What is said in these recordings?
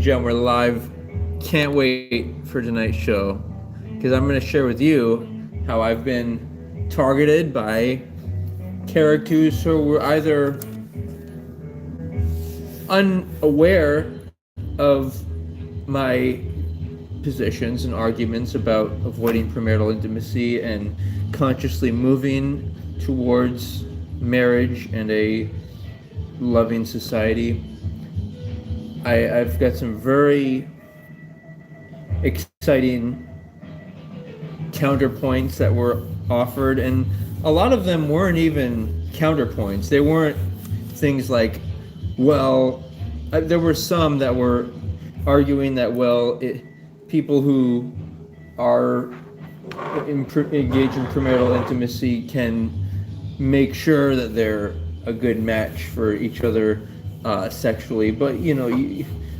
gentlemen, we're live. Can't wait for tonight's show because I'm going to share with you how I've been targeted by characters who were either unaware of my positions and arguments about avoiding premarital intimacy and consciously moving towards marriage and a loving society. I've got some very exciting counterpoints that were offered, and a lot of them weren't even counterpoints. They weren't things like, well, there were some that were arguing that, well, people who are engaged in premarital intimacy can make sure that they're a good match for each other sexually. But,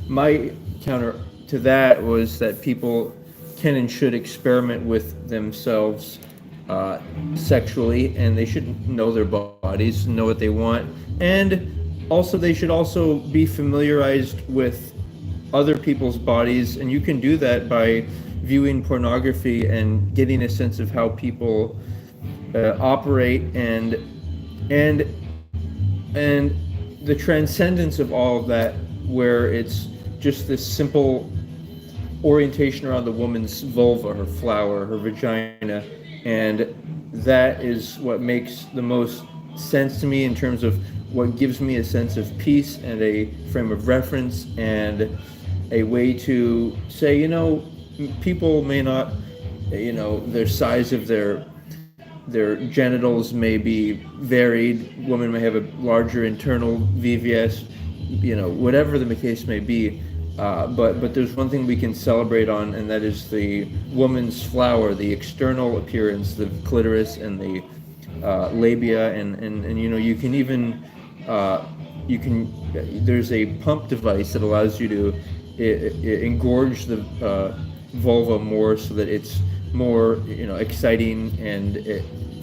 my counter to that was that people can and should experiment with themselves sexually, and they should know their bodies, know what they want, and also they should also be familiarized with other people's bodies, and you can do that by viewing pornography and getting a sense of how people operate, and the transcendence of all of that, where it's just this simple orientation around the woman's vulva, her flower, her vagina, and that is what makes the most sense to me in terms of what gives me a sense of peace and a frame of reference and a way to say, people may not, their size of their genitals may be varied. Women may have a larger internal VVS, whatever the case may be. But there's one thing we can celebrate on, and that is the woman's flower, the external appearance, the clitoris and the labia, and you can even there's a pump device that allows you to engorge the vulva more so that it's more exciting and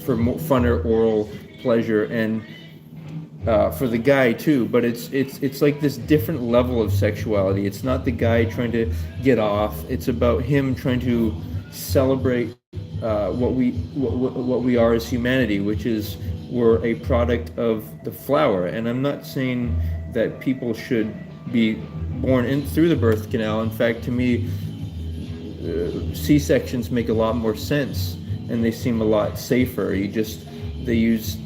for more funner oral pleasure, and for the guy too. But it's like this different level of sexuality. It's not the guy trying to get off. It's about him trying to celebrate what we are as humanity, which is we're a product of the flower. And I'm not saying that people should be born in through the birth canal. In fact, to me, C-sections make a lot more sense, and they seem a lot safer. They use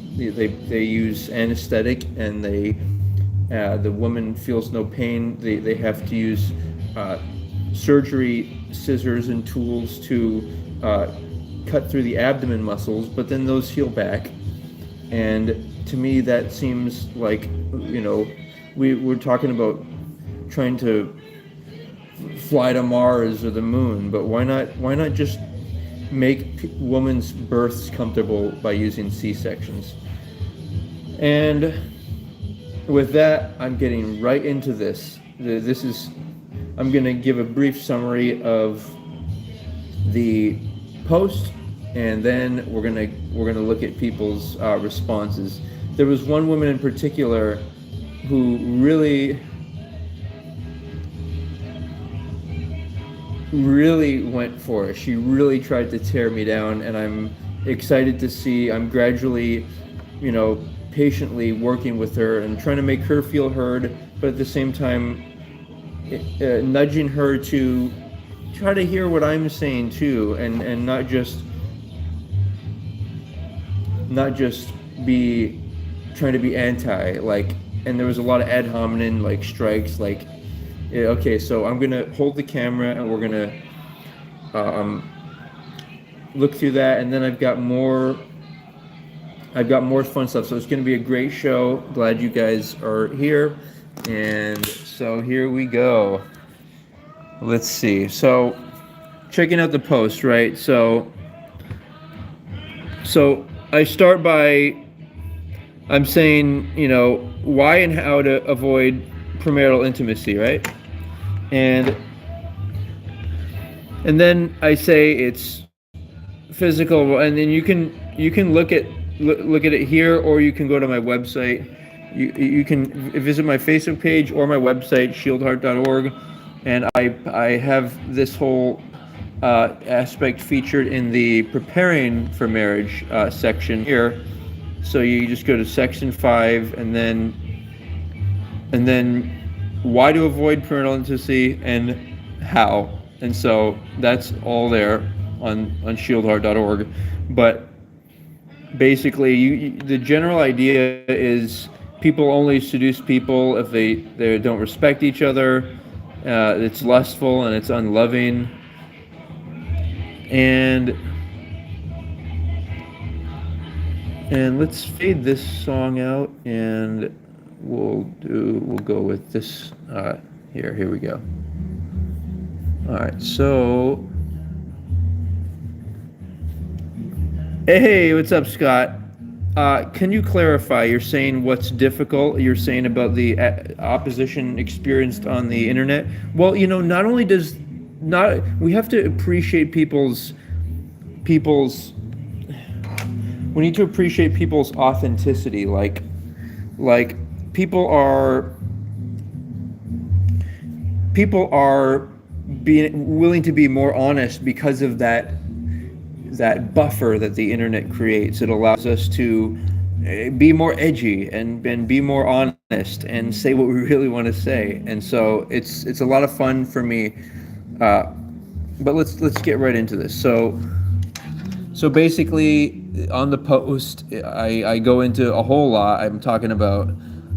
anesthetic, and the woman feels no pain. They have to use surgery scissors and tools to cut through the abdomen muscles, but then those heal back. And to me, that seems like, we're talking about trying to fly to Mars or the moon, but why not just make women's births comfortable by using C-sections? And with that, I'm getting right into this. I'm going to give a brief summary of the post, and then we're gonna look at people's responses. There was one woman in particular who really went for it. She really tried to tear me down, and I'm excited to see. I'm gradually, patiently working with her and trying to make her feel heard, but at the same time, nudging her to try to hear what I'm saying too, and not just be trying to be anti, and there was a lot of ad hominem strikes, okay, so I'm gonna hold the camera and we're gonna look through that, and then I've got more fun stuff. So it's gonna be a great show. Glad you guys are here, and so here we go. Let's see. So checking out the post, right? So I start by, I'm saying, why and how to avoid premarital intimacy, right? And then I say it's physical, and then you can look at it here, or you can go to my website. You can visit my Facebook page or my website, shieldheart.org, and I have this whole aspect featured in the preparing for marriage section here. So you just go to section 5, and then why to avoid parental intimacy and how. And so that's all there on shieldheart.org. But basically, the general idea is people only seduce people if they don't respect each other. It's lustful and it's unloving. And let's fade this song out, and we'll go with this here we go. All right, so hey, what's up, Scott? Can you clarify? You're saying what's difficult? You're saying about the opposition experienced on the internet? Well, not only we have to appreciate people's we need to appreciate people's authenticity. Like people are being willing to be more honest because of that buffer that the internet creates. It allows us to be more edgy and be more honest and say what we really want to say. And so it's a lot of fun for me. But let's get right into this. So basically, on the post, I go into a whole lot. I'm talking about,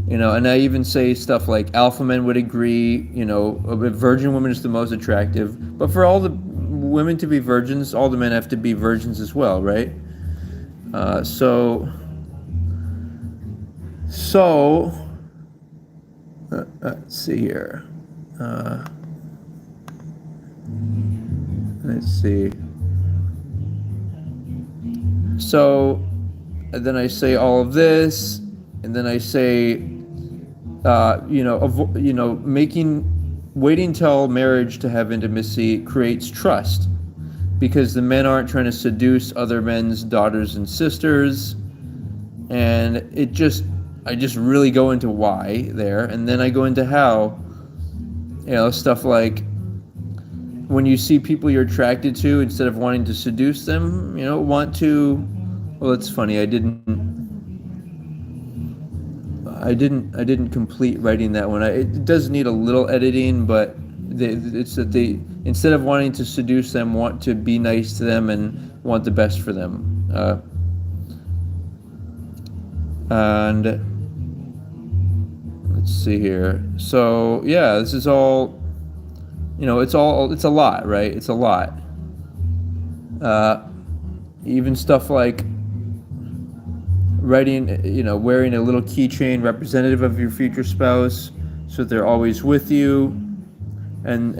and I even say stuff like alpha men would agree, a virgin woman is the most attractive. But for all the women to be virgins, all the men have to be virgins as well, right? So let's see here. Let's see. So then I say all of this, and then I say, waiting till marriage to have intimacy creates trust, because the men aren't trying to seduce other men's daughters and sisters, and I just really go into why there, and then I go into how, stuff like, when you see people you're attracted to, instead of wanting to seduce them, well, it's funny, I didn't complete writing that one. It does need a little editing, but it's that they, instead of wanting to seduce them, want to be nice to them and want the best for them. And let's see here. So yeah, this is all, it's a lot, right? It's a lot. Even stuff like writing, wearing a little keychain representative of your future spouse, so that they're always with you, and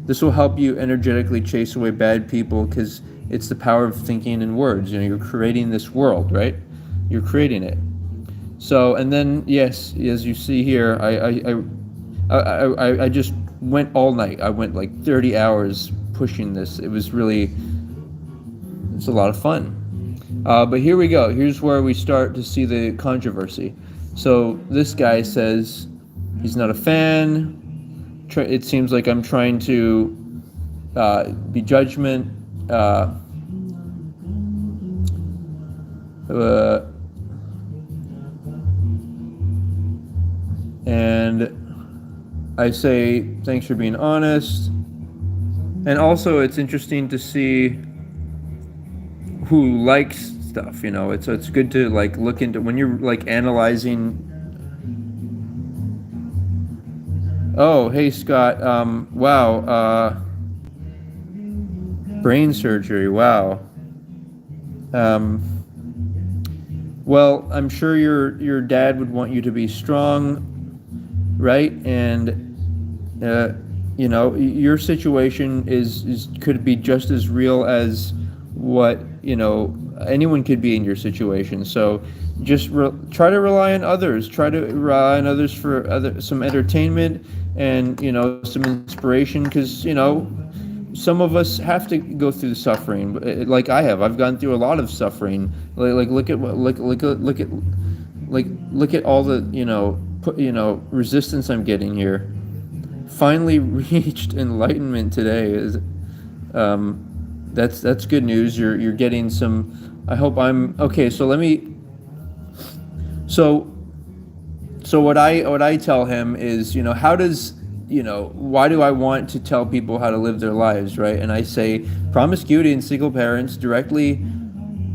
this will help you energetically chase away bad people, because it's the power of thinking in words. You're creating this world, right? You're creating it. So, and then yes, as you see here, I just went all night. I went like 30 hours pushing this. It's a lot of fun. But here we go. Here's where we start to see the controversy. So this guy says he's not a fan. It seems like I'm trying to be judgment. And I say, thanks for being honest. And also, it's interesting to see who likes stuff. It's good to look into when you're analyzing. Oh, hey Scott. Wow. Brain surgery. Wow. Well, I'm sure your dad would want you to be strong, right? And your situation could be just as real as what anyone could be in your situation. So just try to rely on others. Try to rely on others for some entertainment and some inspiration, because some of us have to go through the suffering, like I have. I've gone through a lot of suffering. Look at all the resistance I'm getting here. finally reached enlightenment today. Is that's good news. You're getting some. I hope I'm okay. So let me. So what I tell him is, how does, why do I want to tell people how to live their lives, right? And I say promiscuity and single parents directly,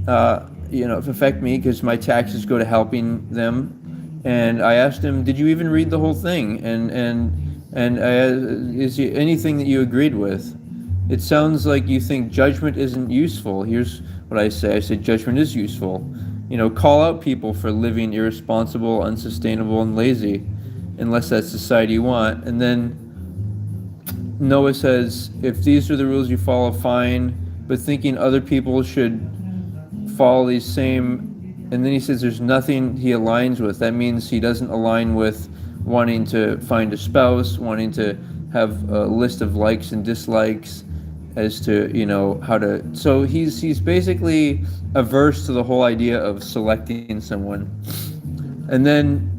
affect me because my taxes go to helping them. And I asked him, did you even read the whole thing? And is there anything that you agreed with? It sounds like you think judgment isn't useful. Here's what I say. I say judgment is useful. Call out people for living irresponsible, unsustainable, and lazy, unless that's the society you want. And then Noah says, if these are the rules you follow, fine, but thinking other people should follow these same. And then he says there's nothing he aligns with. That means he doesn't align with wanting to find a spouse, wanting to have a list of likes and dislikes as to, how to. So he's basically averse to the whole idea of selecting someone. And then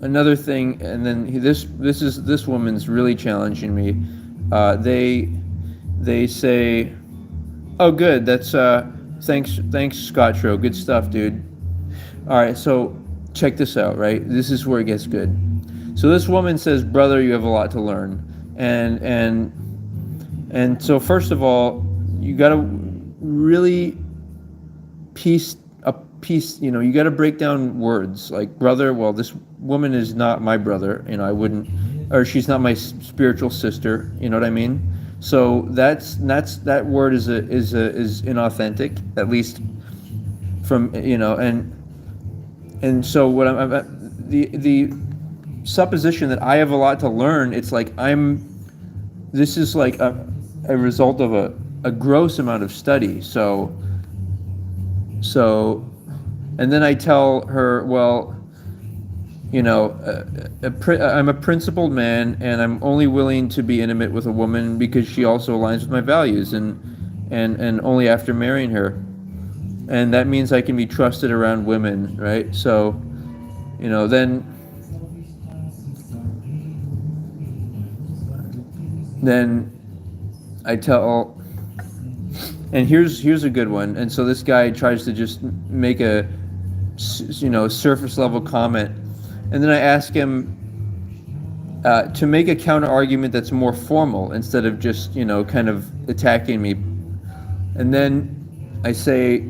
another thing, and then this woman's really challenging me. They say, oh, good, that's thanks Scotro, good stuff, dude. All right, so check this out, right? This is where it gets good. So this woman says, brother, you have a lot to learn. And so first of all, you got to really piece, you got to break down words like brother. Well, this woman is not my brother, I wouldn't, or she's not my spiritual sister, you know what I mean? So that word is inauthentic, at least from, and so what the supposition that I have a lot to learn, it's like this is like a result of a gross amount of study. So and then I tell her, well, I'm a principled man, and I'm only willing to be intimate with a woman because she also aligns with my values, and only after marrying her, and that means I can be trusted around women, right? So, then I tell, and here's a good one. And so this guy tries to just make a surface level comment, and then I ask him to make a counter argument that's more formal instead of just kind of attacking me. And then I say,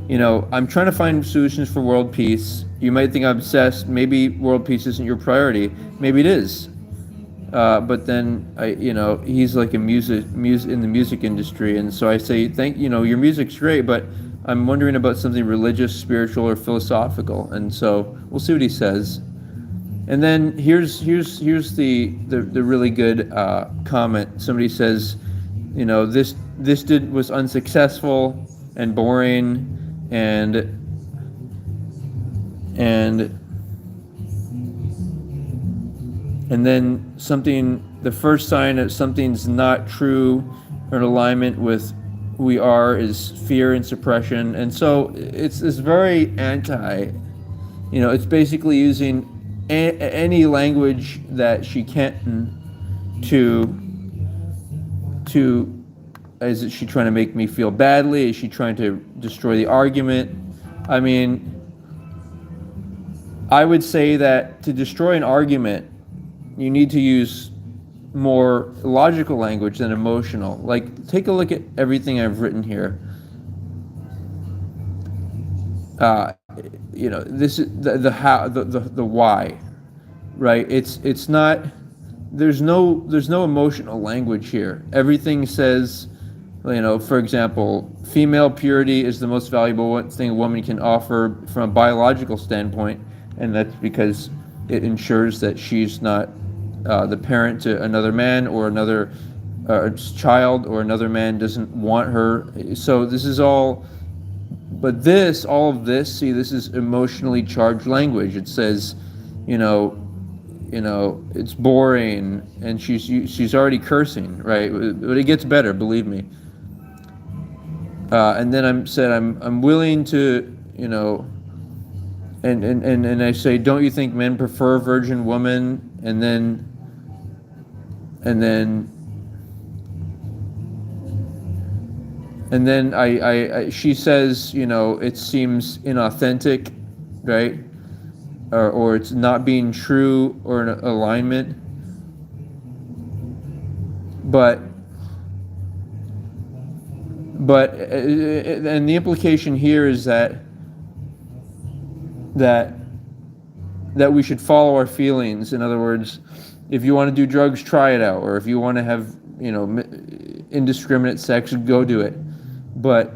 I'm trying to find solutions for world peace. You might think I'm obsessed. Maybe world peace isn't your priority. Maybe it is. But then he's like music in the music industry, and so I say, your music's great, but I'm wondering about something religious, spiritual, or philosophical. And so we'll see what he says. And then here's the really good comment. Somebody says, this was unsuccessful and boring, and then the first sign that something's not true or in alignment with who we are is fear and suppression. And so it's very anti, it's basically using any language that she can to is she trying to make me feel badly? Is she trying to destroy the argument? I mean, I would say that to destroy an argument, you need to use more logical language than emotional. Like, take a look at everything I've written here. This is the how, the why, right? It's not. There's no emotional language here. Everything says, for example, female purity is the most valuable thing a woman can offer from a biological standpoint, and that's because it ensures that she's not the parent to another man, or another child, or another man doesn't want her. So this is all, but all of this, see, this is emotionally charged language. It says, it's boring, and she's already cursing, right? But it gets better, believe me. And then I'm willing to, and I say, don't you think men prefer virgin women? And then and then she says, it seems inauthentic, right? Or it's not being true or in alignment. But and the implication here is that that we should follow our feelings. In other words, if you want to do drugs, try it out, or if you want to have indiscriminate sex, go do it. But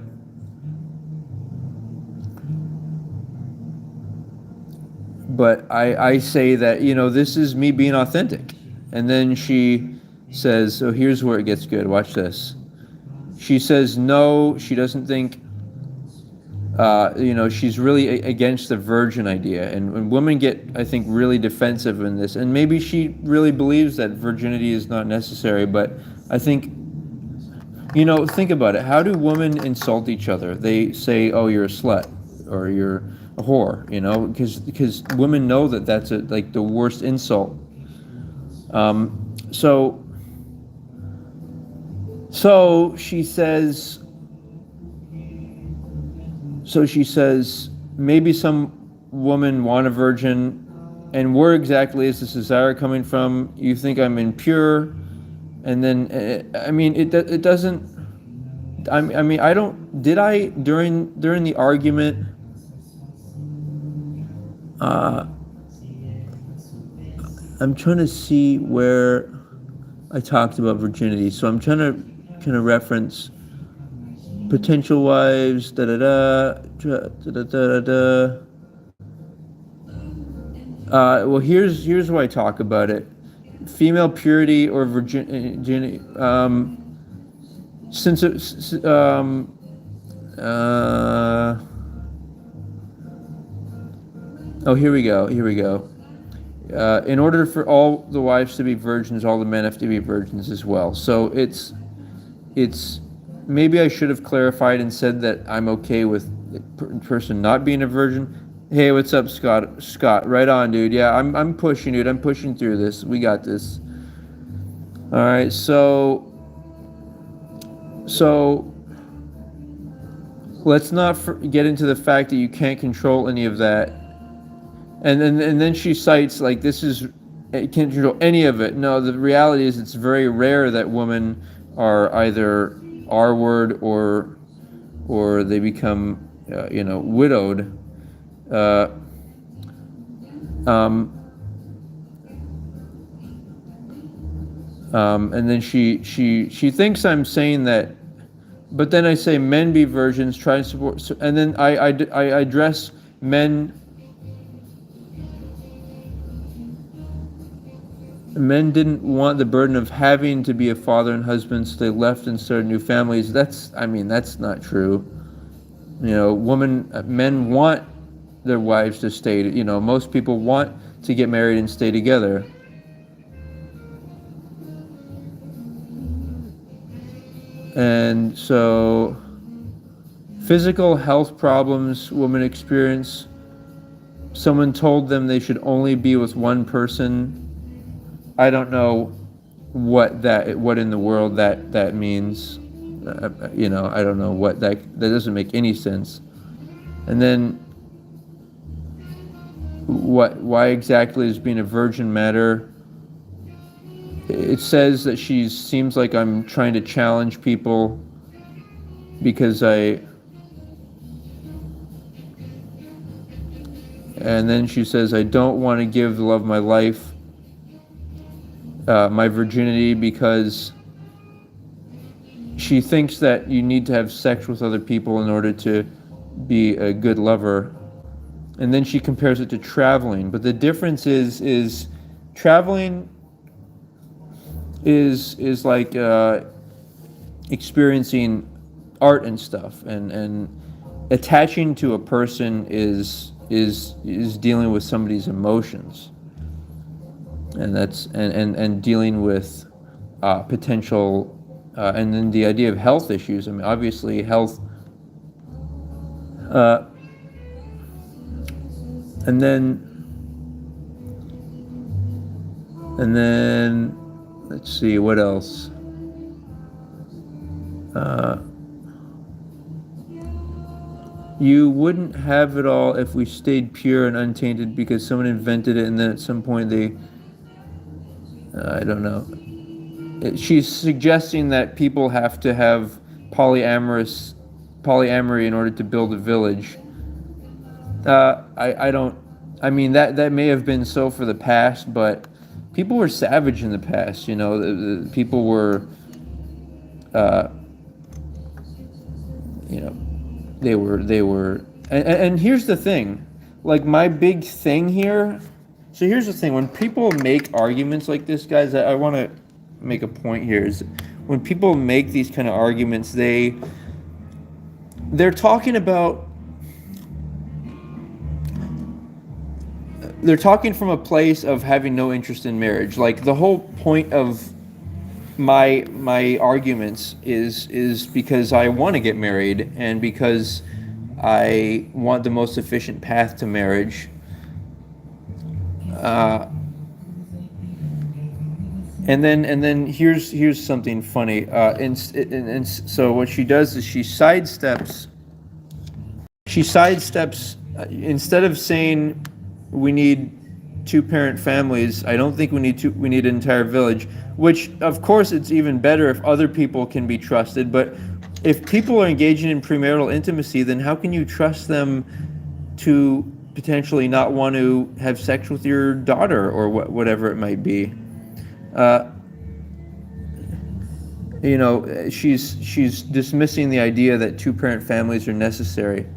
I say that this is me being authentic. And then she says, so here's where it gets good. Watch this. She says no, she doesn't think she's really against the virgin idea. And when women get, I think, really defensive in this, and maybe she really believes that virginity is not necessary, but I think, think about it. How do women insult each other? They say, oh, you're a slut, or you're a whore, because women know that that's like the worst insult. So she says. So she says, maybe some women want a virgin, and where exactly is this desire coming from? You think I'm impure, and then it doesn't. I don't. Did I during the argument? I'm trying to see where I talked about virginity. So I'm trying to kind of reference potential wives, well, here's where I talk about it. Female purity or virginity. Since here we go. In order for all the wives to be virgins, all the men have to be virgins as well. So it's maybe I should have clarified and said that I'm okay with the person not being a virgin. Hey, what's up, Scott? Scott, right on, dude. Yeah, I'm pushing, dude. I'm pushing through this. We got this. All right, so let's not get into the fact that you can't control any of that. And then she cites it can't control any of it. No, the reality is it's very rare that women are either R-word or they become widowed. And then she thinks I'm saying that, but then I say men be virgins, try to support, and then I address men. Men didn't want the burden of having to be a father and husband, so they left and started new families. That's not true. Men want their wives to stay. Most people want to get married and stay together. And so, physical health problems women experience. Someone told them they should only be with one person. I don't know what in the world that means. I don't know what that doesn't make any sense. And then why exactly does being a virgin matter? It says that she seems like I'm trying to challenge people because and then she says, I don't want to give the love of my life, my virginity, because she thinks that you need to have sex with other people in order to be a good lover. And then she compares it to traveling. But the difference is traveling is like experiencing art and stuff, and attaching to a person is dealing with somebody's emotions, and that's and dealing with potential and then the idea of health issues. Obviously health, and then Let's see what else. Uh, you wouldn't have it all if we stayed pure and untainted because someone invented it and then at some point they, I don't know. She's suggesting that people have to have polyamorous polyamory in order to build a village. I don't. I mean that may have been so for the past, but people were savage in the past. You know, the people were, uh, you know, they were. And here's the thing, like my big thing here. So here's the thing: when people make arguments like this, guys, I want to make a point here. Is when people make these kind of arguments, they're talking about they're talking from a place of having no interest in marriage. Like the whole point of my arguments is because I want to get married and because I want the most efficient path to marriage. Uh, and then here's something funny. And so what she does is she sidesteps instead of saying we need two-parent families. I don't think we need an entire village, which of course it's even better if other people can be trusted, but if people are engaging in premarital intimacy, then how can you trust them to potentially not want to have sex with your daughter or whatever it might be? uh, she's dismissing the idea that two-parent families are necessary.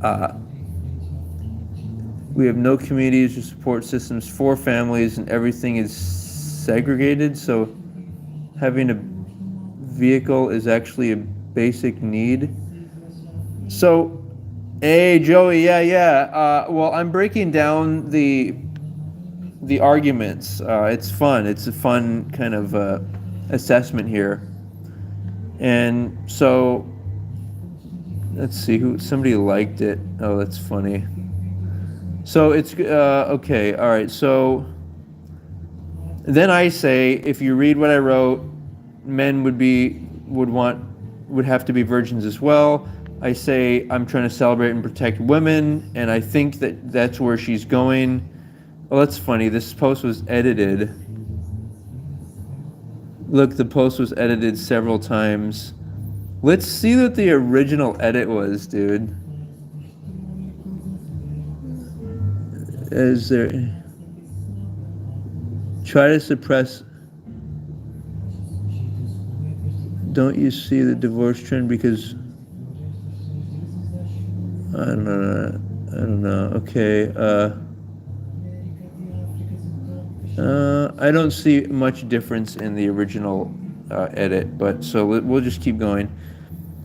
uh, We have no communities or support systems for families, and everything is segregated. So having a vehicle is actually a basic need. So, hey Joey, yeah. Well, I'm breaking down the arguments. It's fun. It's a fun kind of assessment here. And so, let's see who somebody liked it. Oh, that's funny. So it's okay. All right. So then I say, if you read what I wrote, men would have to be virgins as well. I say I'm trying to celebrate and protect women, and I think that that's where she's going. Oh, that's funny. This post was edited. Look, the post was edited several times. Let's see what the original edit was, dude. Is there try to suppress, don't you see the divorce trend because I don't know. Okay. I don't see much difference in the original edit, but so we'll just keep going.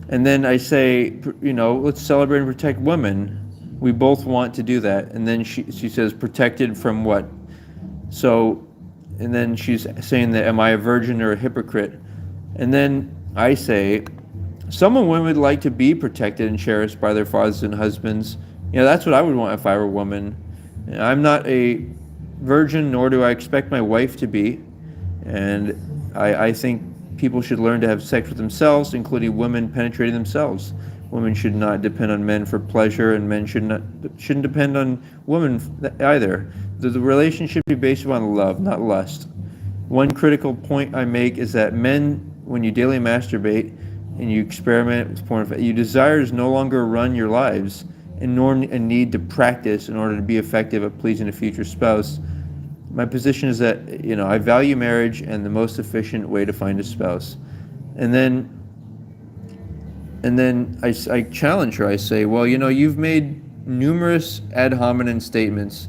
And then I say, let's celebrate and protect women. We both want to do that. And then she says, protected from what? So, and then she's saying that, am I a virgin or a hypocrite? And then I say, some women would like to be protected and cherished by their fathers and husbands. That's what I would want if I were a woman. I'm not a virgin, nor do I expect my wife to be. And I think people should learn to have sex with themselves, including women penetrating themselves. Women should not depend on men for pleasure, and men shouldn't depend on women either. The relationship should be based upon love, not lust. One critical point I make is that men, when you daily masturbate and you experiment with porn, your desires no longer run your lives, and nor a need to practice in order to be effective at pleasing a future spouse. My position is that, I value marriage and the most efficient way to find a spouse. And then I challenge her. I say, well, you've made numerous ad hominem statements,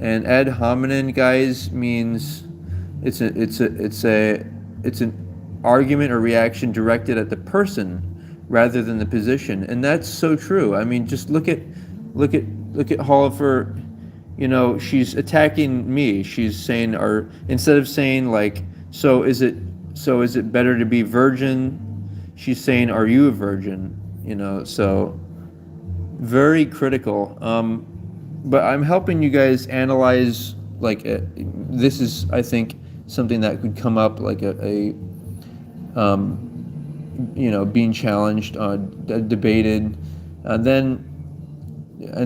and ad hominem, guys, means it's an argument or reaction directed at the person rather than the position, and that's so true. I mean, just look at Hollifer. She's attacking me. She's saying, or instead of saying like, so is it better to be virgin? She's saying, are you a virgin? So very critical. But I'm helping you guys analyze, like, this is, I think, something that could come up, like a being challenged, debated, and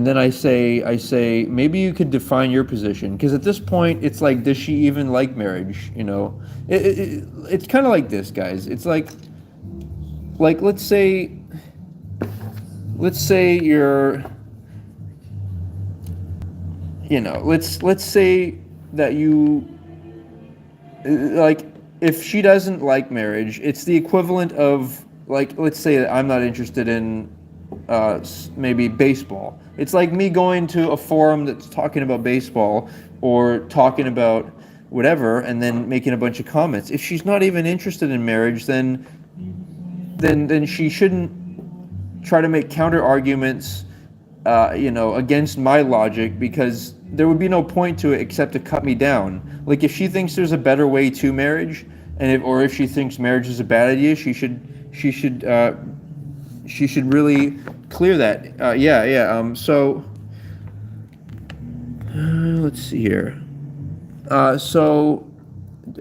then I say maybe you could define your position, because at this point it's like, does she even like marriage? It's kind of like this, guys. It's like let's say you're let's say that you, like, if she doesn't like marriage, it's the equivalent of, like, let's say that I'm not interested in maybe baseball. It's like me going to a forum that's talking about baseball or talking about whatever, and then making a bunch of comments. If she's not even interested in marriage, then she shouldn't try to make counter arguments against my logic, because there would be no point to it except to cut me down. Like, if she thinks there's a better way to marriage, or if she thinks marriage is a bad idea, she should really clear that. So let's see here.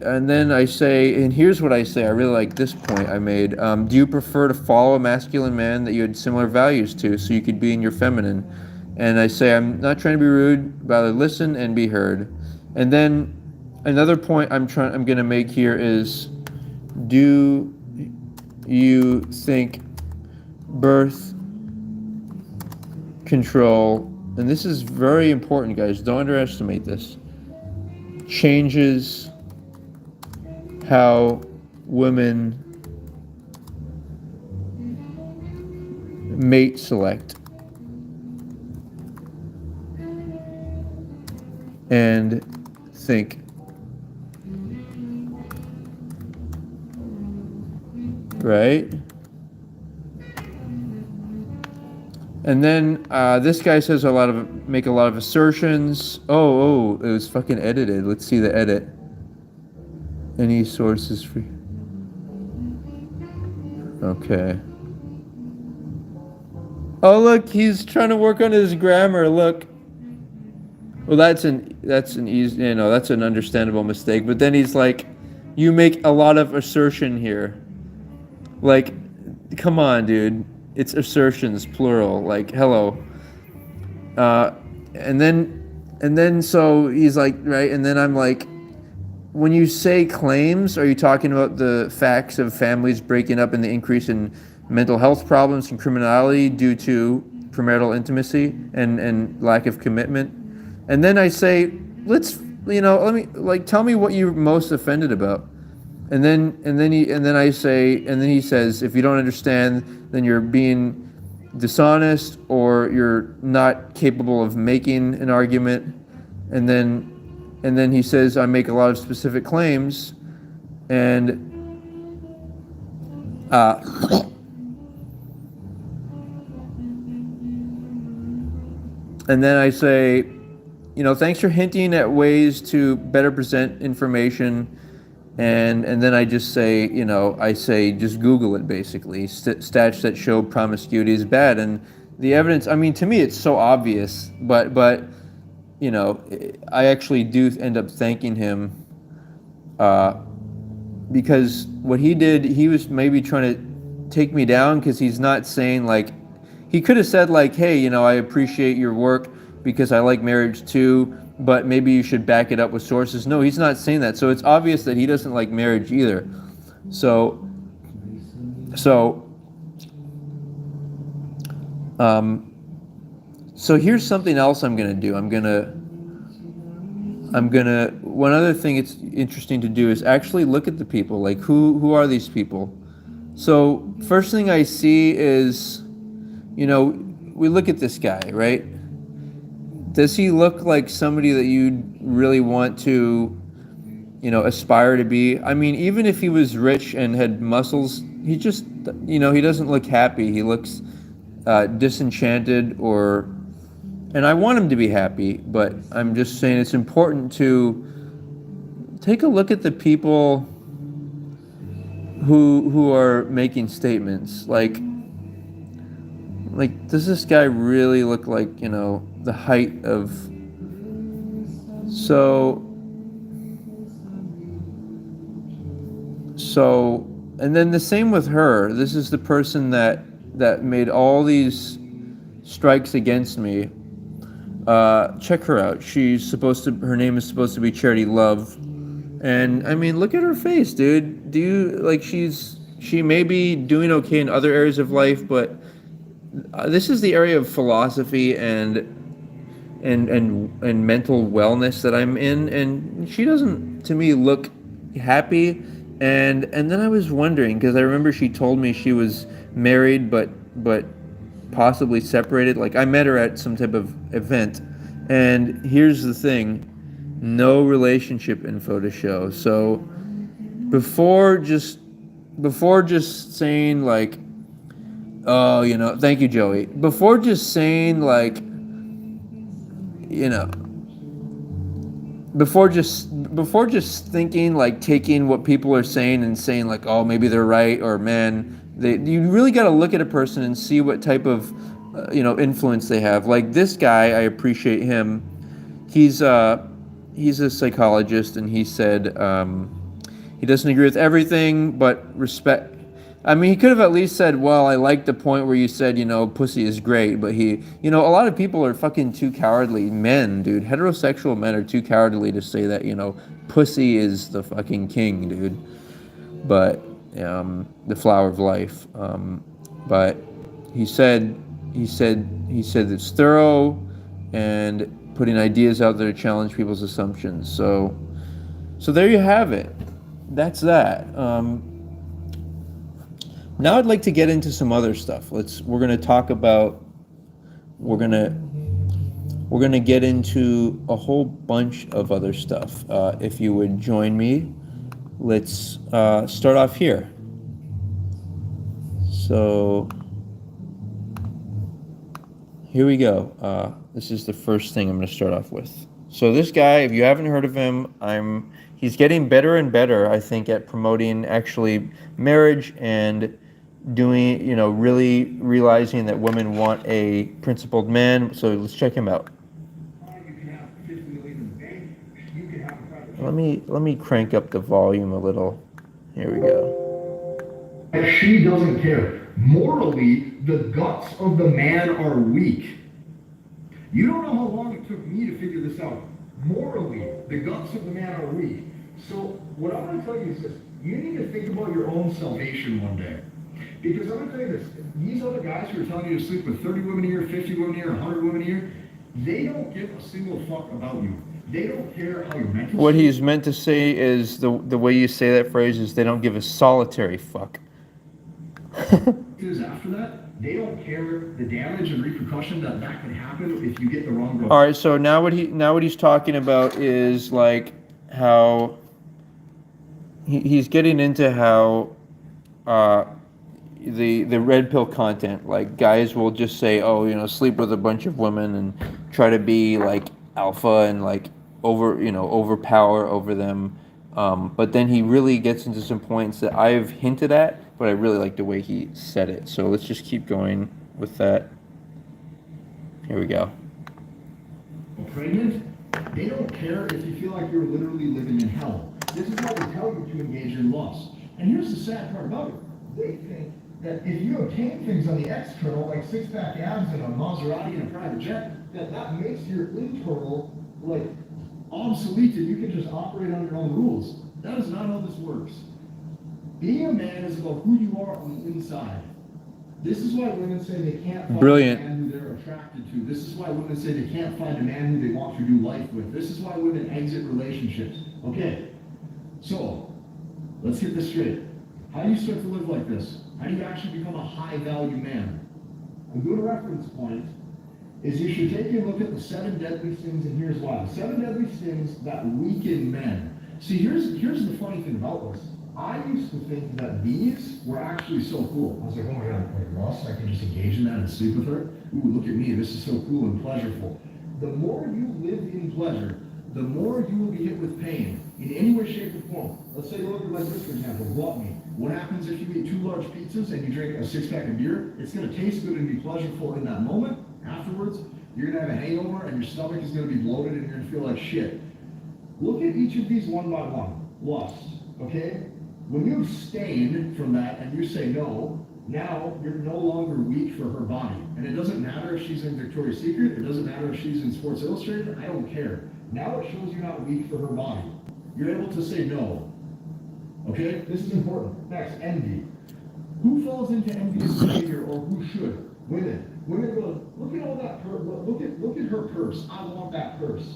And then I say, and here's what I say. I really like this point I made. Do you prefer to follow a masculine man that you had similar values to, so you could be in your feminine? And I say, I'm not trying to be rude, rather listen and be heard. And then another point I'm going to make here is, do you think birth control, and this is very important, guys, don't underestimate this, changes how women mate select and think? Right? And then this guy says make a lot of assertions. Oh, it was fucking edited. Let's see the edit. Any sources free? Okay. Oh, look, he's trying to work on his grammar. Look. Well, that's an easy, that's an understandable mistake. But then he's like, you make a lot of assertion here. Like, come on, dude. It's assertions, plural. Like, hello. And then so he's like, right, and then I'm like, when you say claims, are you talking about the facts of families breaking up and the increase in mental health problems and criminality due to premarital intimacy and lack of commitment? And then I say, let me, like, tell me what you're most offended about. And then he says, if you don't understand, then you're being dishonest, or you're not capable of making an argument. And then he says, I make a lot of specific claims, and then I say, thanks for hinting at ways to better present information. And then I just say, just Google it, basically. Stats that show promiscuity is bad. And the evidence, I mean, to me, it's so obvious, but I actually do end up thanking him, because what he did, he was maybe trying to take me down, because he's not saying, like, he could have said, like, hey, I appreciate your work because I like marriage too, but maybe you should back it up with sources. No, he's not saying that. So it's obvious that he doesn't like marriage either. So here's something else I'm gonna do. One other thing it's interesting to do is actually look at the people. Like, who are these people? So first thing I see is, we look at this guy, right? Does he look like somebody that you'd really want to, aspire to be? I mean, even if he was rich and had muscles, he just, he doesn't look happy. He looks disenchanted, and I want him to be happy, but I'm just saying it's important to take a look at the people who are making statements. Like, does this guy really look like, the height of... So So, and then the same with her. This is the person that made all these strikes against me. Check her out. Her name is supposed to be Charity Love. And I mean, look at her face, dude. Do you like she may be doing okay in other areas of life, but this is the area of philosophy and mental wellness that I'm in, and she doesn't to me look happy. And then I was wondering because I remember she told me she was married but possibly separated. Like I met her at some type of event, and here's the thing: no relationship info to show. So before just before just saying like, oh, thank you, Joey. Before just saying like, you know, before just thinking like taking what people are saying and saying like, oh, maybe they're right, or man, you really got to look at a person and see what type of influence they have. Like this guy, I appreciate him. He's a psychologist, and he said he doesn't agree with everything, but respect. I mean, he could have at least said, well, I like the point where you said, pussy is great, but a lot of people are fucking too cowardly. Men, dude, heterosexual men are too cowardly to say that, pussy is the fucking king, dude. But, the flower of life. But he said, it's thorough and putting ideas out there to challenge people's assumptions. So there you have it. That's that. Now I'd like to get into some other stuff. We're gonna talk about. We're gonna get into a whole bunch of other stuff. If you would join me, let's start off here. So here we go. This is the first thing I'm gonna start off with. So this guy, if you haven't heard of him, he's getting better and better, I think, at promoting actually marriage and doing, really realizing that women want a principled man. So let's check him out. Let me crank up the volume a little. Here we go. She doesn't care. Morally, the guts of the man are weak. You don't know how long it took me to figure this out. Morally, the guts of the man are weak. So what I'm going to tell you is this. You need to think about your own salvation one day. Because I'm going to tell you this. These other guys who are telling you to sleep with 30 women a year, 50 women a year, 100 women a year, they don't give a single fuck about you. They don't care how your mental. What he's meant to say is the way you say that phrase is they don't give a solitary fuck. Is after that, they don't care the damage and repercussion that can happen if you get the wrong girl. All right, so now what he's talking about is like how he's getting into how the red pill content, like guys will just say, oh, sleep with a bunch of women and try to be like alpha and like overpower over them, but then he really gets into some points that I've hinted at, but I really like the way he said it. So let's just keep going with that. Here we go. Pregnant, they don't care if you feel like you're literally living in hell. This is why they tell you to engage in lust. And here's the sad part about it. They think that if you obtain things on the external, like six-pack abs and a Maserati and a private jet, that makes your internal, like, obsolete and you can just operate on your own rules. That is not how this works. Being a man is about who you are on the inside. This is why women say they can't find a man who they're attracted to. This is why women say they can't find a man who they want to do life with. This is why women exit relationships. Okay, so let's get this straight. How do you start to live like this? How do you actually become a high-value man? A good reference point is you should take a look at the 7 deadly sins, and here's why. 7 deadly sins that weaken men. See, here's the funny thing about this. I used to think that these were actually so cool. I was like, oh my god, like lust, I can just engage in that and sleep with her? Ooh, look at me, this is so cool and pleasureful. The more you live in pleasure, the more you will be hit with pain in any way, shape, or form. Let's say you look at like this, for example, gluttony. What happens if you eat 2 large pizzas and you drink a 6-pack of beer? It's going to taste good and be pleasureful in that moment. Afterwards, you're going to have a hangover and your stomach is going to be bloated and you're going to feel like shit. Look at each of these one by one. Lust, okay? When you abstain from that and you say no, now you're no longer weak for her body. And it doesn't matter if she's in Victoria's Secret, it doesn't matter if she's in Sports Illustrated, I don't care. Now it shows you're not weak for her body. You're able to say no. Okay? This is important. Next, envy. Who falls into envious behavior or who should? Women. Women go, look at all that look at her purse. I want that purse.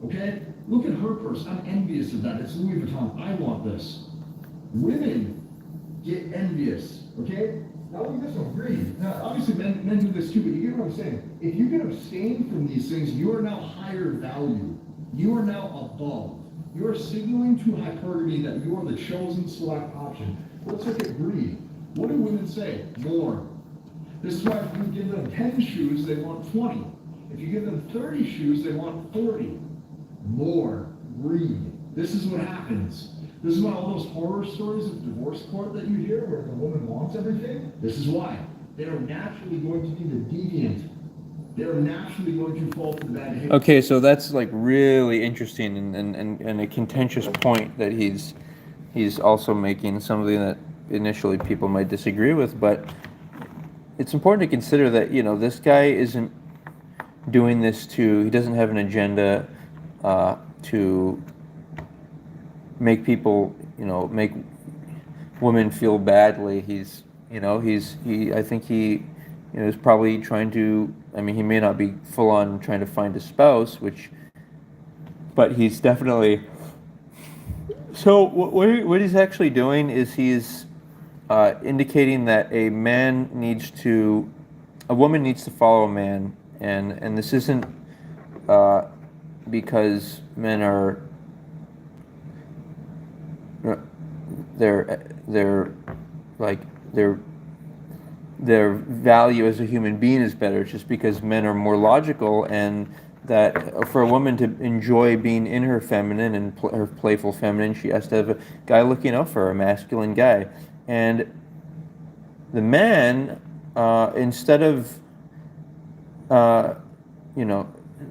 Okay? Look at her purse. I'm envious of that. It's Louis Vuitton. I want this. Women get envious. Okay? Now look at this one, greed. Now obviously men do this too, but you get what I'm saying. If you can abstain from these things, you are now higher value. You are now above. You are signaling to hypergamy that you are the chosen select option. Let's look at greed. What do women say? More. This is why if you give them 10 shoes, they want 20. If you give them 30 shoes, they want 40. More. Greed. This is what happens. This is why all those horror stories of divorce court that you hear where the woman wants everything, this is why. They are naturally going to be the deviant. They're naturally going to fall to the bad behavior. Okay, so that's like really interesting and a contentious point that he's also making, something that initially people might disagree with, but it's important to consider that, this guy isn't doing this he doesn't have an agenda to make people, make women feel badly. I think he is probably trying to, he may not be full on trying to find a spouse, but he's definitely, so what he's actually doing is he's indicating that a woman needs to follow a man, and this isn't because men are they're like their value as a human being is better. It's just because men are more logical, and that for a woman to enjoy being in her feminine and her playful feminine, she has to have a guy looking out for her, a masculine guy. And the man, instead of,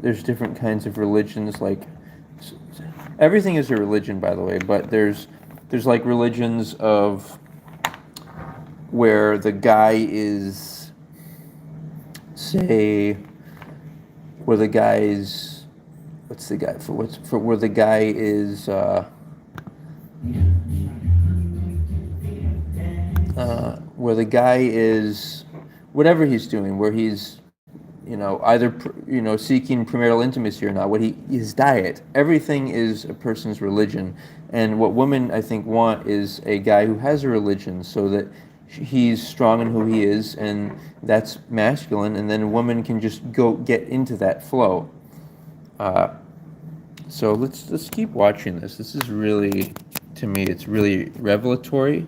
there's different kinds of religions, like, everything is a religion, by the way, but there's like religions of where the guy is, say, where the guy is, where the guy is, where the guy is, whatever he's doing, where he's, either, seeking premarital intimacy or not, his diet, everything is a person's religion. And what women, I think, want is a guy who has a religion, so that he's strong in who he is, and that's masculine, and then a woman can just go get into that flow. So let's keep watching this. This is really, to me, it's really revelatory.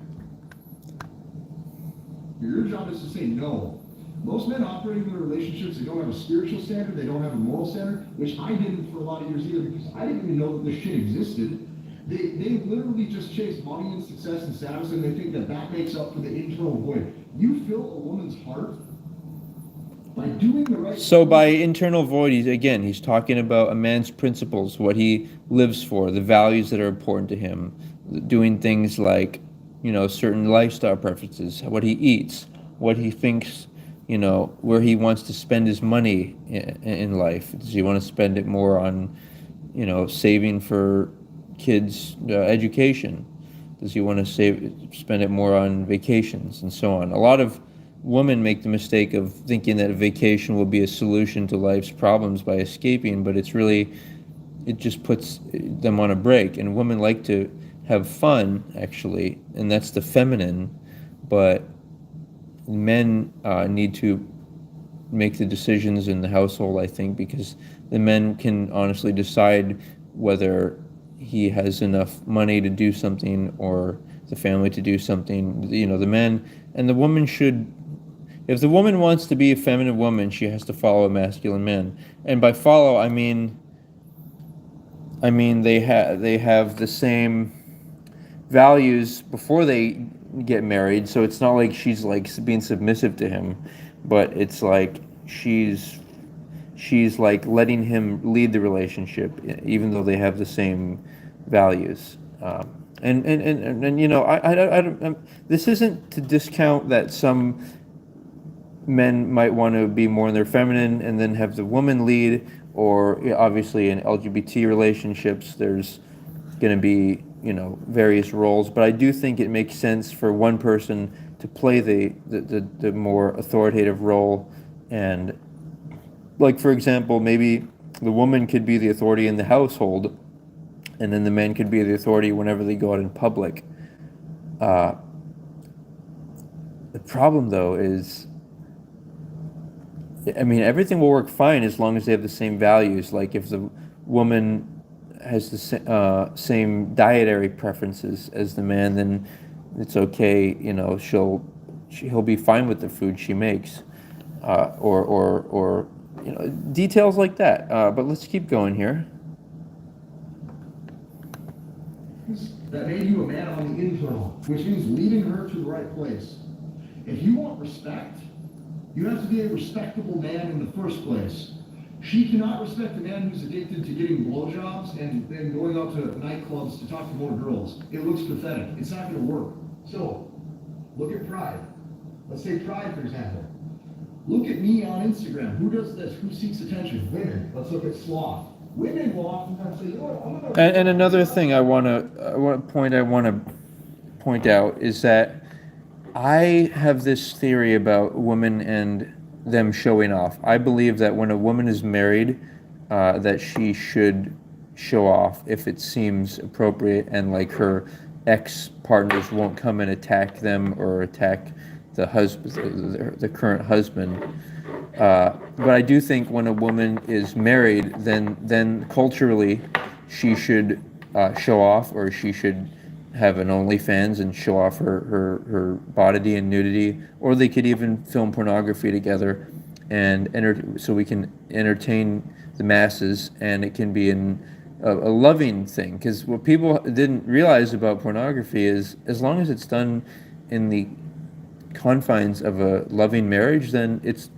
Your job is to say no. Most men operating in relationships, they don't have a spiritual standard, they don't have a moral standard, which I didn't for a lot of years either, because I didn't even know that this shit existed. They literally just chase money and success and status, and they think that makes up for the internal void. You fill a woman's heart by doing the right thing. So by internal void, he's talking about a man's principles, what he lives for, the values that are important to him, doing things like, certain lifestyle preferences, what he eats, what he thinks, where he wants to spend his money in life. Does he want to spend it more on, saving for kids' education? Does he want to spend it more on vacations and so on? A lot of women make the mistake of thinking that a vacation will be a solution to life's problems by escaping, but it just puts them on a break. And women like to have fun, actually, and that's the feminine, but men need to make the decisions in the household, I think, because the men can honestly decide whether he has enough money to do something or the family to do something. The man and the woman should, if the woman wants to be a feminine woman, she has to follow a masculine man. And by follow, I mean they have the same values before they get married, so it's not like she's like being submissive to him, but it's like she's like letting him lead the relationship, even though they have the same values. And you know, I don't, this isn't to discount that some men might want to be more in their feminine and then have the woman lead, or obviously in LGBT relationships, there's going to be, you know, various roles. But I do think it makes sense for one person to play the more authoritative role. And, like, for example, maybe the woman could be the authority in the household, and then the man could be the authority whenever they go out in public. Uh, the problem, though, is, I mean, everything will work fine as long as they have the same values. Like if the woman has the same dietary preferences as the man, then it's okay. You know, he'll be fine with the food she makes, or you know, details like that. But let's keep going here. That made you a man on the internal, which means leading her to the right place. If you want respect, you have to be a respectable man in the first place. She cannot respect a man who's addicted to getting blowjobs and then going out to nightclubs to talk to more girls. It looks pathetic. It's not going to work. So, look at pride. Let's take pride, for example. Look at me on Instagram. Who does this? Who seeks attention? Women. Let's look at sloth. Women will oftentimes say, you know what, I'm going to... And another thing I want to point out is that I have this theory about women and them showing off. I believe that when a woman is married, that she should show off if it seems appropriate, and like her ex-partners won't come and attack them or attack the husband, the current husband. But I do think when a woman is married, then culturally, she should show off, or she should have an OnlyFans and show off her body and nudity, or they could even film pornography together, and so we can entertain the masses, and it can be a loving thing. Because what people didn't realize about pornography is, as long as it's done in the confines of a loving marriage, then it's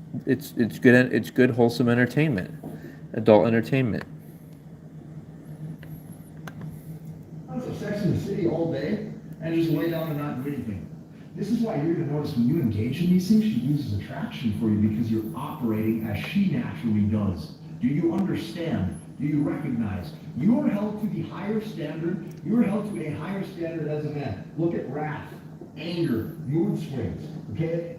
good wholesome entertainment, adult entertainment. Sex in the City all day and just lay down and not do anything. This is why you're going to notice when you engage in these things, she loses attraction for you because you're operating as she naturally does. Do you understand? Do you recognize? You are held to the higher standard. You are held to a higher standard as a man. Look at wrath, anger, mood swings. Okay?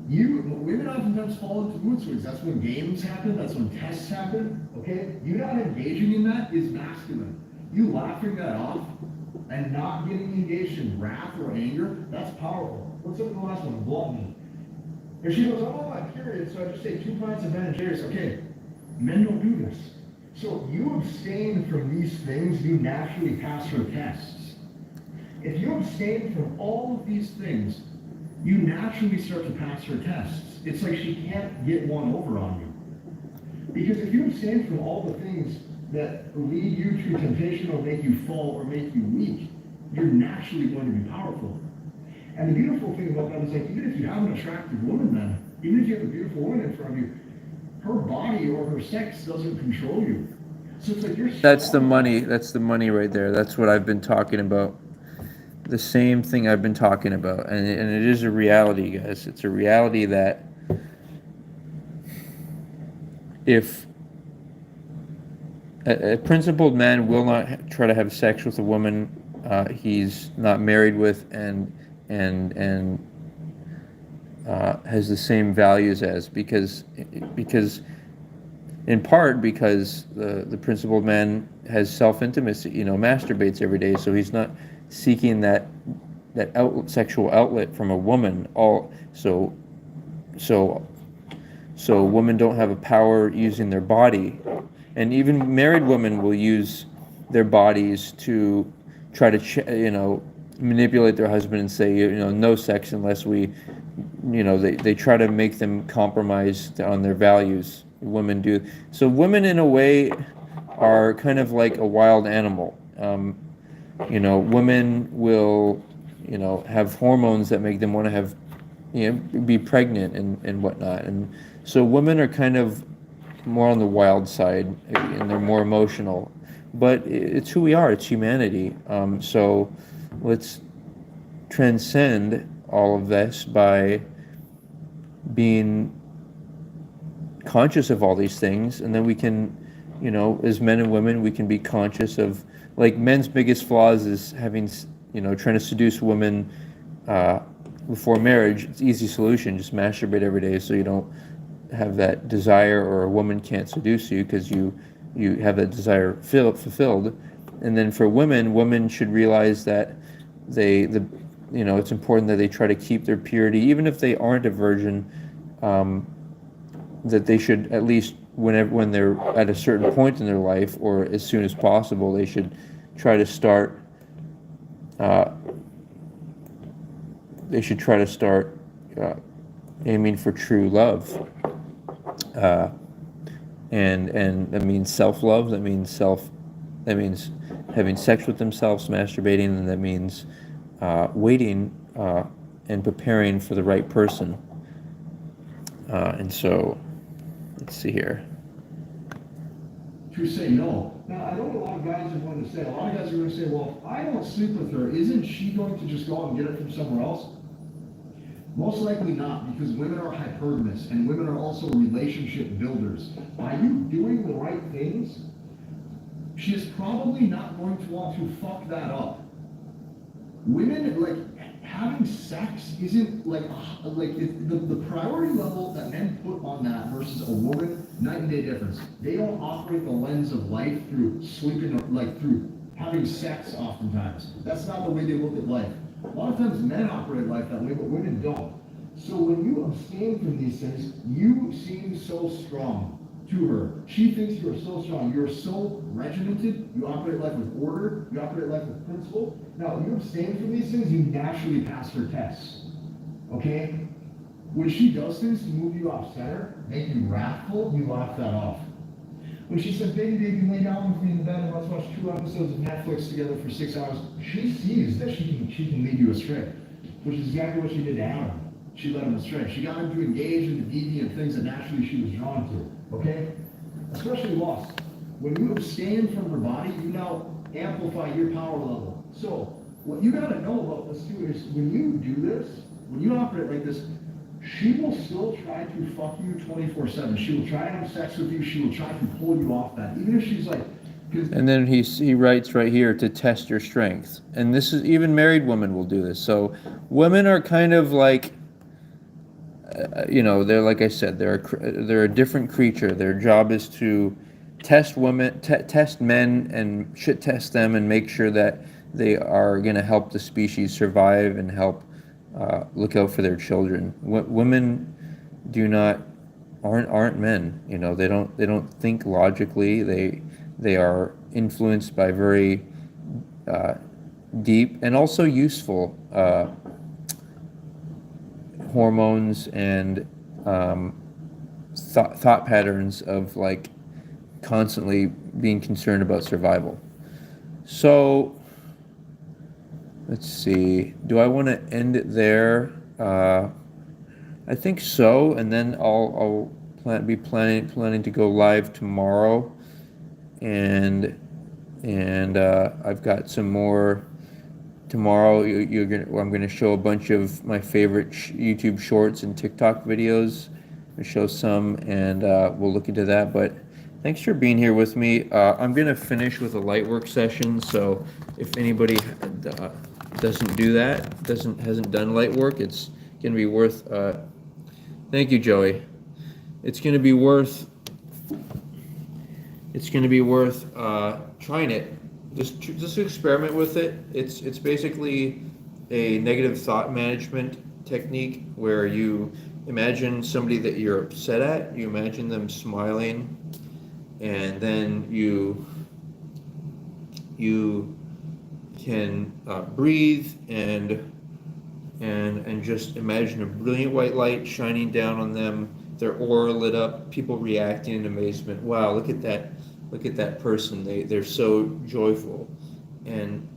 Women oftentimes fall into mood swings. That's when games happen. That's when tests happen. Okay? You not engaging in that is masculine. You laughing that off and not getting engaged in wrath or anger, that's powerful. Let's look at the last one, gluttony. If she goes, I'm on my period, so I just take 2 pints of Ben and Jerry's. Okay, men don't do this. So you abstain from these things, you naturally pass her tests. If you abstain from all of these things, you naturally start to pass her tests. It's like she can't get one over on you. Because if you abstain from all the things that lead you to temptation or make you fall or make you weak, you're naturally going to be powerful. And the beautiful thing about that is, like, even if you have an attractive woman, then, even if you have a beautiful woman in front of you, her body or her sex doesn't control you. So it's like you're... That's the money. That's the money right there. That's what I've been talking about. The same thing I've been talking about. And it is a reality, guys. It's a reality that if a principled man will not try to have sex with a woman he's not married with and has the same values as, because in part because the principled man has self-intimacy, you know, masturbates every day, so he's not seeking that sexual outlet from a woman. So women don't have a power using their body. And even married women will use their bodies to try to, manipulate their husband and say, no sex unless we, they try to make them compromise on their values. Women do. So women, in a way, are kind of like a wild animal. Women will, have hormones that make them want to have, be pregnant and whatnot. And so women are kind of more on the wild side, and they're more emotional, but it's who we are. It's humanity. So let's transcend all of this by being conscious of all these things, and then we can, as men and women, we can be conscious of, like, men's biggest flaws is having, trying to seduce women before marriage. It's an easy solution. Just masturbate every day so you don't have that desire, or a woman can't seduce you because you have that desire fulfilled. And then for women should realize that it's important that they try to keep their purity, even if they aren't a virgin. That they should, at least when they're at a certain point in their life, or as soon as possible, they should try to start. They should try to start aiming for true love, and that means self-love. That means having sex with themselves, masturbating, and that means waiting and preparing for the right person. And so, let's see here. To say no. Now, I know a lot of guys are going to say, a lot of guys are going to say, well, if I don't sleep with her, isn't she going to just go out and get it from somewhere else? Most likely not, because women are hypergamous, and women are also relationship builders. By you doing the right things, she is probably not going to want to fuck that up. Women, like, having sex isn't the priority level that men put on that versus a woman, night and day difference. They don't operate the lens of life through sleeping, like through having sex oftentimes. That's not the way they look at life. A lot of times men operate life that way, but women don't. So when you abstain from these things, you seem so strong to her. She thinks you are so strong. You're so regimented. You operate life with order. You operate life with principle. Now, when you abstain from these things, you naturally pass her tests. Okay? When she does things to move you off center, make you wrathful, you laugh that off. When she says, baby, lay down with me in the bed and let's watch 2 episodes of Netflix together for 6 hours, she sees that she can lead you astray, which is exactly what she did to Adam. She led him astray. She got him to engage in the deviant things that naturally she was drawn to. Okay? Especially lust. When you abstain from her body, you now amplify your power level. So, what you gotta know about this too is when you do this, when you operate like this, she will still try to fuck you 24/7. She will try to have sex with you. She will try to pull you off that. Even if she's like... And then he writes right here, to test your strength. And this is, even married women will do this. So women are kind of like... they're, like I said, they're a different creature. Their job is to test men, and shit test them, and make sure that they are going to help the species survive and help look out for their children. Women aren't men. They don't think logically. They are influenced by very deep and also useful hormones and thought patterns of, like, constantly being concerned about survival. So let's see. Do I want to end it there? I think so. And then I'll be planning to go live tomorrow, and I've got some more. Tomorrow, I'm going to show a bunch of my favorite YouTube shorts and TikTok videos. I'll show some, and we'll look into that. But thanks for being here with me. I'm going to finish with a light work session. So if anybody doesn't do that, hasn't done light work, it's going to be worth. Thank you, Joey. It's going to be worth. It's going to be worth trying it. Just experiment with it. It's basically a negative thought management technique where you imagine somebody that you're upset at. You imagine them smiling, and then you can breathe and just imagine a brilliant white light shining down on them. Their aura lit up. People reacting in amazement. Wow! Look at that. Look at that person. They're so joyful. And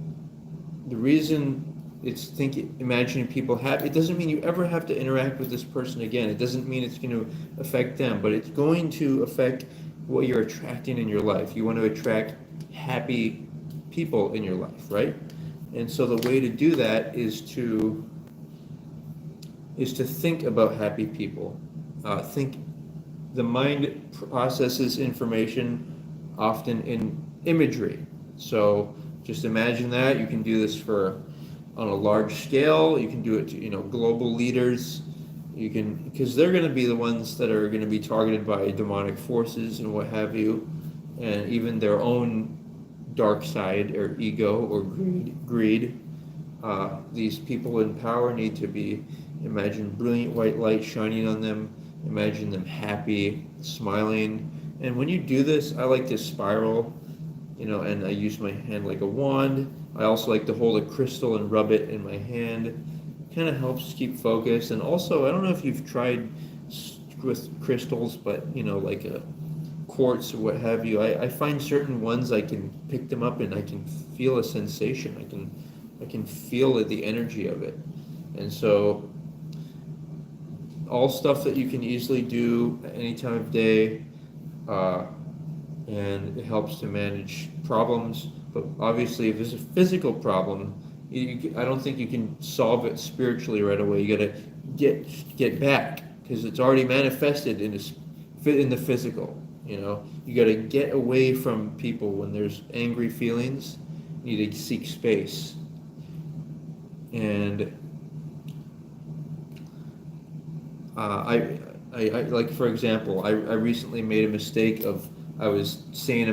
the reason it's imagining people happy, it doesn't mean you ever have to interact with this person again. It doesn't mean it's going to affect them, but it's going to affect what you're attracting in your life. You want to attract happy people in your life, right? And so the way to do that is to think about happy people. Think the mind processes information often in imagery. So just imagine that. You can do this for on a large scale. You can do it to, global leaders. You can, because they're going to be the ones that are going to be targeted by demonic forces and what have you, and even their own dark side or ego or greed. These people in power need to be, imagine brilliant white light shining on them, imagine them happy, smiling. And when you do this, I like to spiral, and I use my hand like a wand. I also like to hold a crystal and rub it in my hand. Kind of helps keep focus. And also, I don't know if you've tried with crystals, but like a quartz or what have you. I find certain ones I can pick them up and I can feel a sensation. I can feel it, the energy of it. And so all stuff that you can easily do at any time of day, and it helps to manage problems. But obviously, if it's a physical problem, I don't think you can solve it spiritually right away. You got to get back because it's already manifested in the physical. You got to get away from people when there's angry feelings. You need to seek space. And I like, for example, I recently made a mistake of, I was saying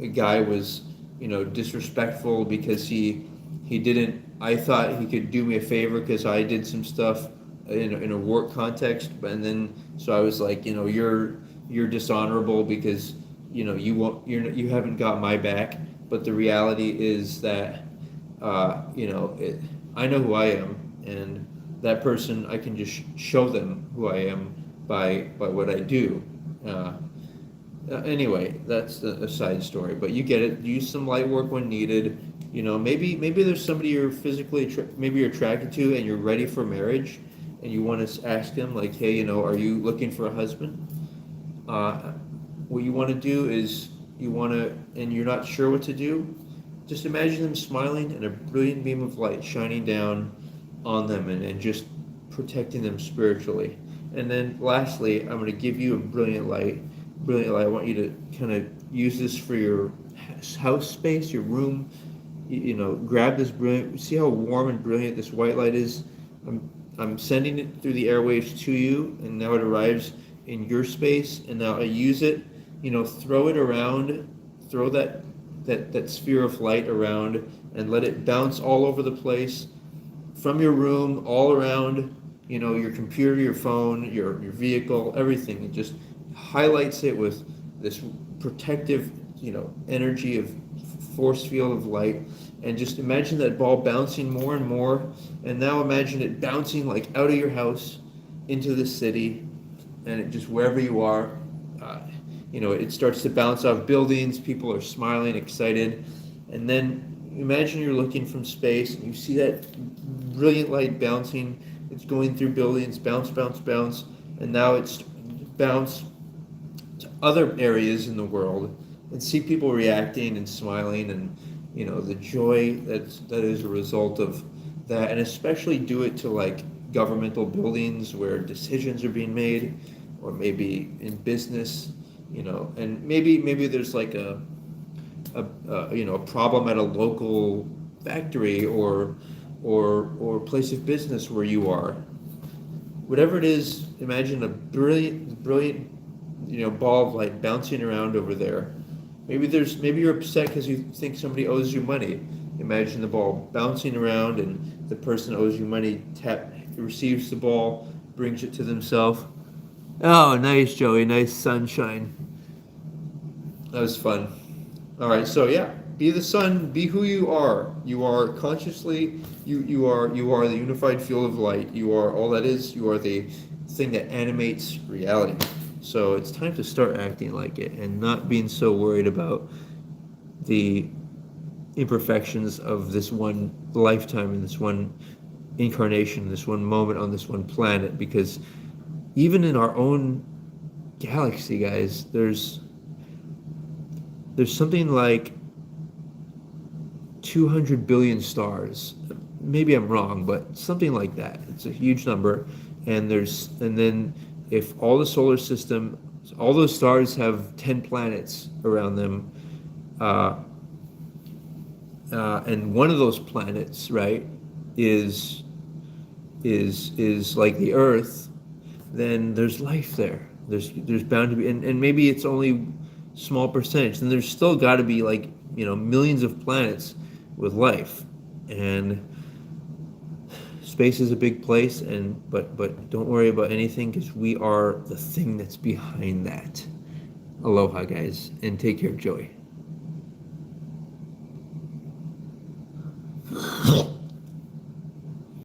a guy was disrespectful because he didn't, I thought he could do me a favor because I did some stuff in a work context, and then so I was like, you're dishonorable because you haven't got my back. But the reality is that I know who I am, and that person, I can just show them who I am by what I do. Anyway, that's a side story, but you get it. Use some light work when needed. Maybe there's somebody you're maybe you're attracted to, and you're ready for marriage, and you want to ask them like, hey, are you looking for a husband? What you want to do is and you're not sure what to do. Just imagine them smiling and a brilliant beam of light shining down on them and just protecting them spiritually. And then lastly, I'm going to give you a brilliant light. Brilliant light. I want you to kind of use this for your house space, your room. Grab this brilliant. See how warm and brilliant this white light is. I'm sending it through the airwaves to you, and now it arrives in your space. And now I use it. Throw it around. Throw that sphere of light around, and let it bounce all over the place, from your room, all around. Your computer, your phone, your vehicle, everything. It just highlights it with this protective, energy of force field of light. And just imagine that ball bouncing more and more. And now imagine it bouncing like out of your house into the city, and it just wherever you are, it starts to bounce off buildings. People are smiling, excited, and then imagine you're looking from space and you see that brilliant light bouncing. It's going through buildings, bounce, bounce, bounce, and now it's bounce to other areas in the world, and see people reacting and smiling, and the joy that is a result of that. And especially do it to like governmental buildings where decisions are being made, or maybe in business, and maybe there's like a problem at a local factory or place of business where you are. Whatever it is, imagine a brilliant ball of light bouncing around over there. Maybe you're upset because you think somebody owes you money. Imagine the ball bouncing around, and the person owes you money receives the ball, brings it to themselves. Oh, nice, Joey. Nice sunshine. That was fun. All right, so yeah, be the sun. Be who you are. You are consciously. You are the unified field of light. You are all that is. You are the thing that animates reality. So it's time to start acting like it and not being so worried about the imperfections of this one lifetime and this one incarnation, this one moment on this one planet. Because even in our own galaxy, guys, there's something like 200 billion stars. Maybe I'm wrong, but something like that. It's a huge number. And then if all the solar system, all those stars have 10 planets around them, uh, and one of those planets, right, is is like the Earth, then there's life there. There's bound to be, and maybe it's only small percentage. Then there's still got to be like millions of planets with life, and space is a big place. And but don't worry about anything because we are the thing that's behind that. Aloha, guys, and take care, Joey.